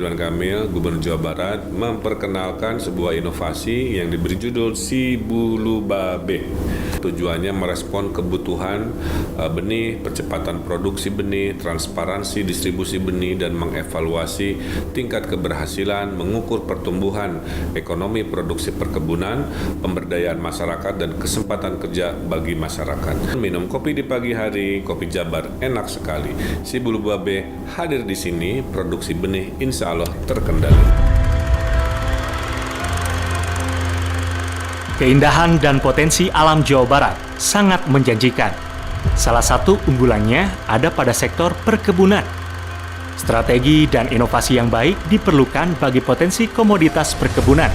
Ridwan Kamil, Gubernur Jawa Barat, memperkenalkan sebuah inovasi yang diberi judul Si Bulu Babe. Tujuannya merespon kebutuhan benih, percepatan produksi benih, transparansi distribusi benih, dan mengevaluasi tingkat keberhasilan, mengukur pertumbuhan ekonomi produksi perkebunan, pemberdayaan masyarakat, dan kesempatan kerja bagi masyarakat. Minum kopi di pagi hari, kopi Jabar enak sekali. Si Bulu Babe hadir di sini, produksi benih insya Allah terkendali. Keindahan dan potensi alam Jawa Barat sangat menjanjikan. Salah satu unggulannya ada pada sektor perkebunan. Strategi dan inovasi yang baik diperlukan bagi potensi komoditas perkebunan,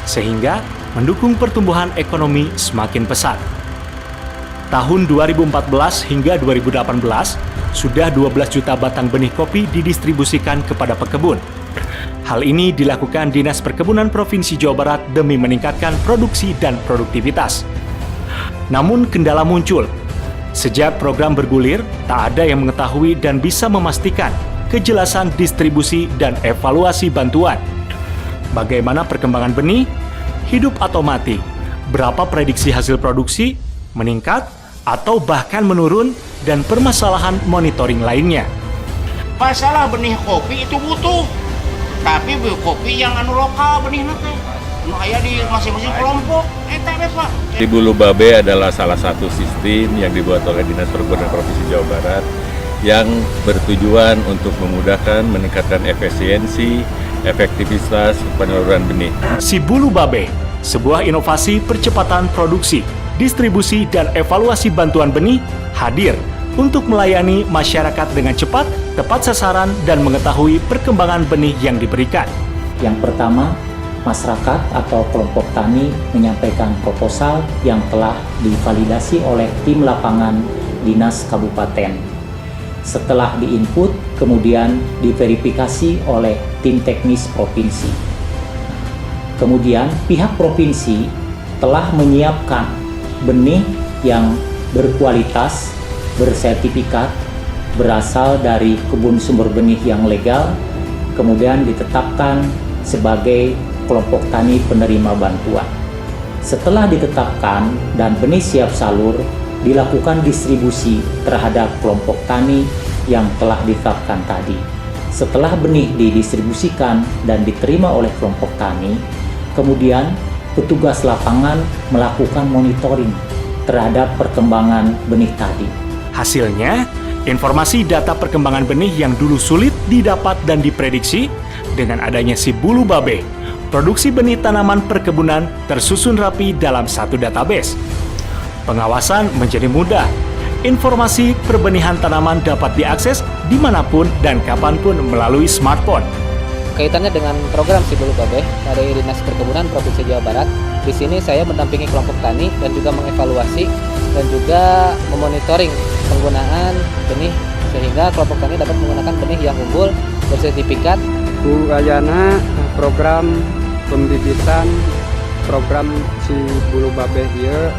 sehingga mendukung pertumbuhan ekonomi semakin pesat. Tahun 2014 hingga 2018, sudah 12 juta batang benih kopi didistribusikan kepada pekebun. Hal ini dilakukan Dinas Perkebunan Provinsi Jawa Barat demi meningkatkan produksi dan produktivitas. Namun kendala muncul. Sejak program bergulir, tak ada yang mengetahui dan bisa memastikan kejelasan distribusi dan evaluasi bantuan. Bagaimana perkembangan benih, hidup atau mati, berapa prediksi hasil produksi, meningkat, atau bahkan menurun, dan permasalahan monitoring lainnya. Masalah benih kopi itu butuh. Tapi kopi yang lokal benih nanti, aya di masing-masing kelompok, Pak. Si Bulu Babe adalah salah satu sistem yang dibuat oleh Dinas Perkebunan Provinsi Jawa Barat yang bertujuan untuk memudahkan, meningkatkan efisiensi, efektivitas penyaluran benih. Si Bulu Babe, sebuah inovasi percepatan produksi, distribusi, dan evaluasi bantuan benih hadir untuk melayani masyarakat dengan cepat, tepat sasaran, dan mengetahui perkembangan benih yang diberikan. Yang pertama, masyarakat atau kelompok tani menyampaikan proposal yang telah divalidasi oleh tim lapangan Dinas Kabupaten. Setelah diinput, kemudian diverifikasi oleh tim teknis provinsi. Kemudian pihak provinsi telah menyiapkan benih yang berkualitas, bersertifikat, berasal dari kebun sumber benih yang legal, kemudian ditetapkan sebagai kelompok tani penerima bantuan. Setelah ditetapkan dan benih siap salur, dilakukan distribusi terhadap kelompok tani yang telah ditetapkan tadi. Setelah benih didistribusikan dan diterima oleh kelompok tani, kemudian petugas lapangan melakukan monitoring terhadap perkembangan benih tadi. Hasilnya, informasi data perkembangan benih yang dulu sulit didapat dan diprediksi, dengan adanya Si Bulu Babe, produksi benih tanaman perkebunan tersusun rapi dalam satu database. Pengawasan menjadi mudah. Informasi perbenihan tanaman dapat diakses dimanapun dan kapanpun melalui smartphone. Kaitannya dengan program Si Bulu Babe dari Dinas Perkebunan Provinsi Jawa Barat, di sini saya mendampingi kelompok tani dan juga mengevaluasi dan juga memonitoring penggunaan benih sehingga kelompok tani dapat menggunakan benih yang unggul bersertifikat. Bu Ayana, program pembibitan program Si Bulu Babe ieu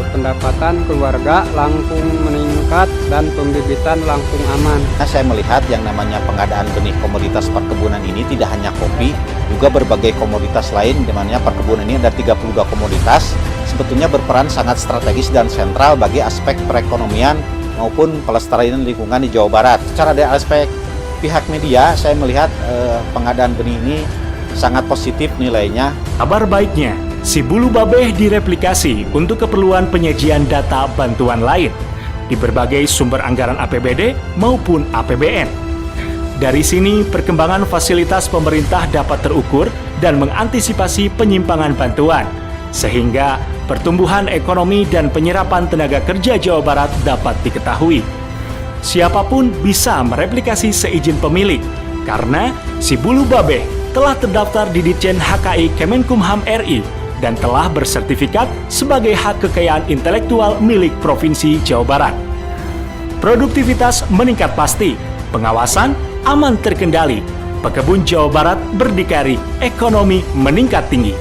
pendapatan keluarga langkung meningkat dan pembibitan langkung aman. Saya melihat yang namanya pengadaan benih komoditas perkebunan ini tidak hanya kopi, juga berbagai komoditas lain, di mana perkebunan ini ada 32 komoditas, sebetulnya berperan sangat strategis dan sentral bagi aspek perekonomian maupun pelestarian lingkungan di Jawa Barat. Secara dari aspek pihak media, saya melihat pengadaan benih ini sangat positif nilainya. Kabar baiknya, Si Bulu Babe direplikasi untuk keperluan penyajian data bantuan lain di berbagai sumber anggaran APBD maupun APBN. Dari sini, perkembangan fasilitas pemerintah dapat terukur dan mengantisipasi penyimpangan bantuan, sehingga pertumbuhan ekonomi dan penyerapan tenaga kerja Jawa Barat dapat diketahui. Siapapun bisa mereplikasi seizin pemilik, karena Si Bulu Babe telah terdaftar di Ditjen HKI Kemenkumham RI dan telah bersertifikat sebagai hak kekayaan intelektual milik Provinsi Jawa Barat. Produktivitas meningkat pasti, pengawasan aman terkendali, pekebun Jawa Barat berdikari, ekonomi meningkat tinggi.